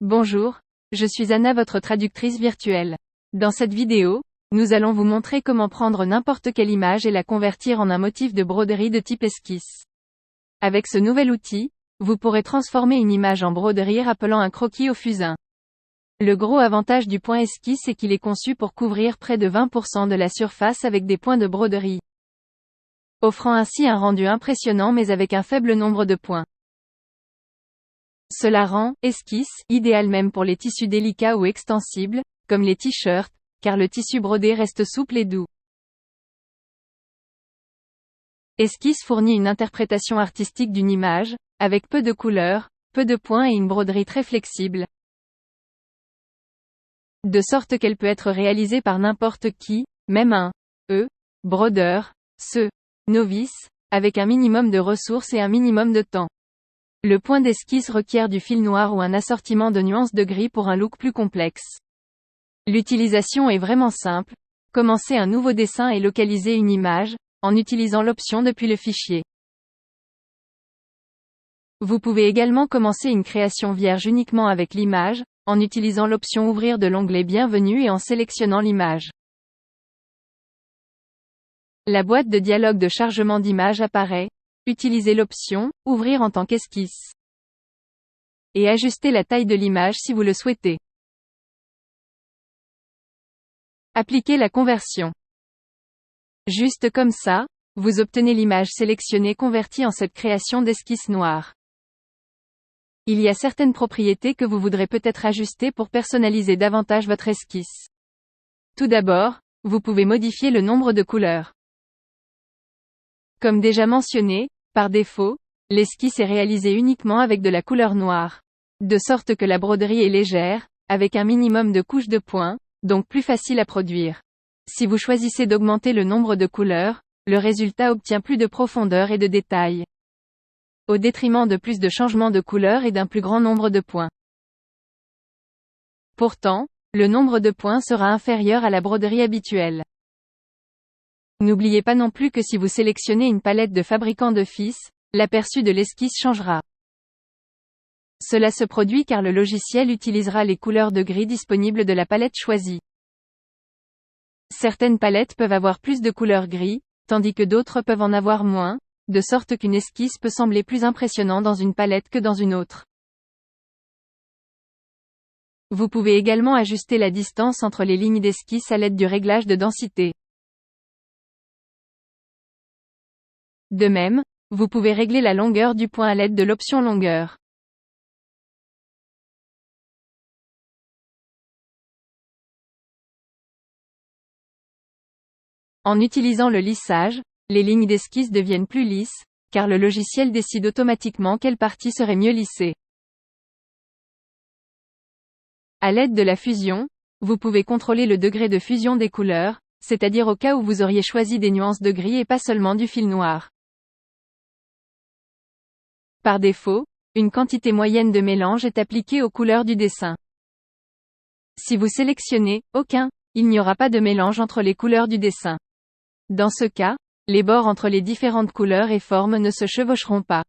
Bonjour, je suis Anna, votre traductrice virtuelle. Dans cette vidéo, nous allons vous montrer comment prendre n'importe quelle image et la convertir en un motif de broderie de type esquisse. Avec ce nouvel outil, vous pourrez transformer une image en broderie rappelant un croquis au fusain. Le gros avantage du point esquisse est qu'il est conçu pour couvrir près de 20% de la surface avec des points de broderie, offrant ainsi un rendu impressionnant mais avec un faible nombre de points. Cela rend esquisse idéal même pour les tissus délicats ou extensibles, comme les t-shirts, car le tissu brodé reste souple et doux. Esquisse fournit une interprétation artistique d'une image, avec peu de couleurs, peu de points et une broderie très flexible, de sorte qu'elle peut être réalisée par n'importe qui, même un brodeur, novice, avec un minimum de ressources et un minimum de temps. Le point d'esquisse requiert du fil noir ou un assortiment de nuances de gris pour un look plus complexe. L'utilisation est vraiment simple. Commencez un nouveau dessin et localisez une image, en utilisant l'option depuis le fichier. Vous pouvez également commencer une création vierge uniquement avec l'image, en utilisant l'option Ouvrir de l'onglet Bienvenue et en sélectionnant l'image. La boîte de dialogue de chargement d'image apparaît. Utilisez l'option « Ouvrir en tant qu'esquisse » et ajustez la taille de l'image si vous le souhaitez. Appliquez la conversion. Juste comme ça, vous obtenez l'image sélectionnée convertie en cette création d'esquisse noire. Il y a certaines propriétés que vous voudrez peut-être ajuster pour personnaliser davantage votre esquisse. Tout d'abord, vous pouvez modifier le nombre de couleurs. Comme déjà mentionné, par défaut, l'esquisse est réalisée uniquement avec de la couleur noire. De sorte que la broderie est légère, avec un minimum de couches de points, donc plus facile à produire. Si vous choisissez d'augmenter le nombre de couleurs, le résultat obtient plus de profondeur et de détails, au détriment de plus de changements de couleur et d'un plus grand nombre de points. Pourtant, le nombre de points sera inférieur à la broderie habituelle. N'oubliez pas non plus que si vous sélectionnez une palette de fabricants d'office, l'aperçu de l'esquisse changera. Cela se produit car le logiciel utilisera les couleurs de gris disponibles de la palette choisie. Certaines palettes peuvent avoir plus de couleurs gris, tandis que d'autres peuvent en avoir moins, de sorte qu'une esquisse peut sembler plus impressionnante dans une palette que dans une autre. Vous pouvez également ajuster la distance entre les lignes d'esquisse à l'aide du réglage de densité. De même, vous pouvez régler la longueur du point à l'aide de l'option longueur. En utilisant le lissage, les lignes d'esquisse deviennent plus lisses, car le logiciel décide automatiquement quelle partie serait mieux lissée. À l'aide de la fusion, vous pouvez contrôler le degré de fusion des couleurs, c'est-à-dire au cas où vous auriez choisi des nuances de gris et pas seulement du fil noir. Par défaut, une quantité moyenne de mélange est appliquée aux couleurs du dessin. Si vous sélectionnez « Aucun », il n'y aura pas de mélange entre les couleurs du dessin. Dans ce cas, les bords entre les différentes couleurs et formes ne se chevaucheront pas.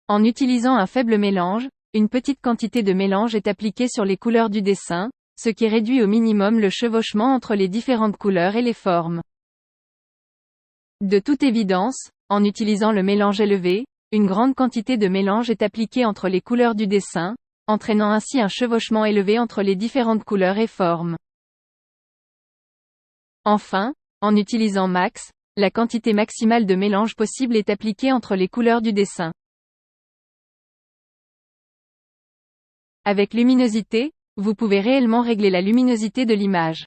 En utilisant un faible mélange, une petite quantité de mélange est appliquée sur les couleurs du dessin, ce qui réduit au minimum le chevauchement entre les différentes couleurs et les formes. De toute évidence, en utilisant le mélange élevé, une grande quantité de mélange est appliquée entre les couleurs du dessin, entraînant ainsi un chevauchement élevé entre les différentes couleurs et formes. Enfin, en utilisant max, la quantité maximale de mélange possible est appliquée entre les couleurs du dessin. Avec luminosité, vous pouvez réellement régler la luminosité de l'image.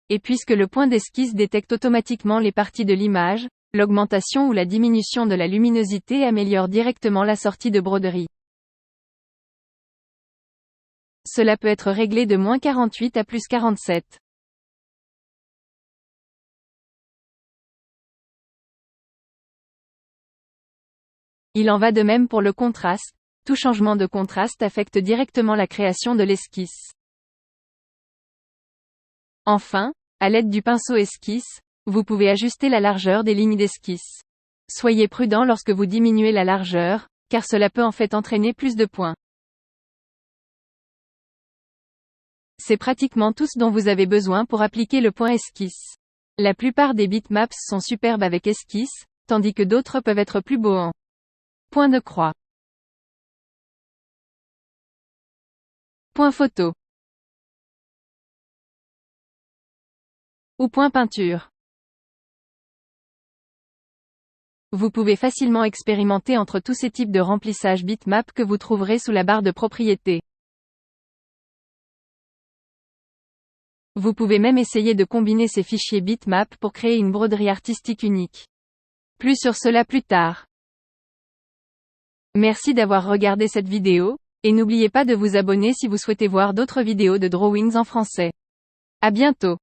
Et puisque le point d'esquisse détecte automatiquement les parties de l'image, l'augmentation ou la diminution de la luminosité améliore directement la sortie de broderie. Cela peut être réglé de -48 à +47. Il en va de même pour le contraste. Tout changement de contraste affecte directement la création de l'esquisse. Enfin, à l'aide du pinceau esquisse, vous pouvez ajuster la largeur des lignes d'esquisse. Soyez prudent lorsque vous diminuez la largeur, car cela peut en fait entraîner plus de points. C'est pratiquement tout ce dont vous avez besoin pour appliquer le point esquisse. La plupart des bitmaps sont superbes avec esquisse, tandis que d'autres peuvent être plus beaux en point de croix, point photo ou point peinture. Vous pouvez facilement expérimenter entre tous ces types de remplissage bitmap que vous trouverez sous la barre de propriétés. Vous pouvez même essayer de combiner ces fichiers bitmap pour créer une broderie artistique unique. Plus sur cela plus tard. Merci d'avoir regardé cette vidéo, et n'oubliez pas de vous abonner si vous souhaitez voir d'autres vidéos de drawings en français. À bientôt.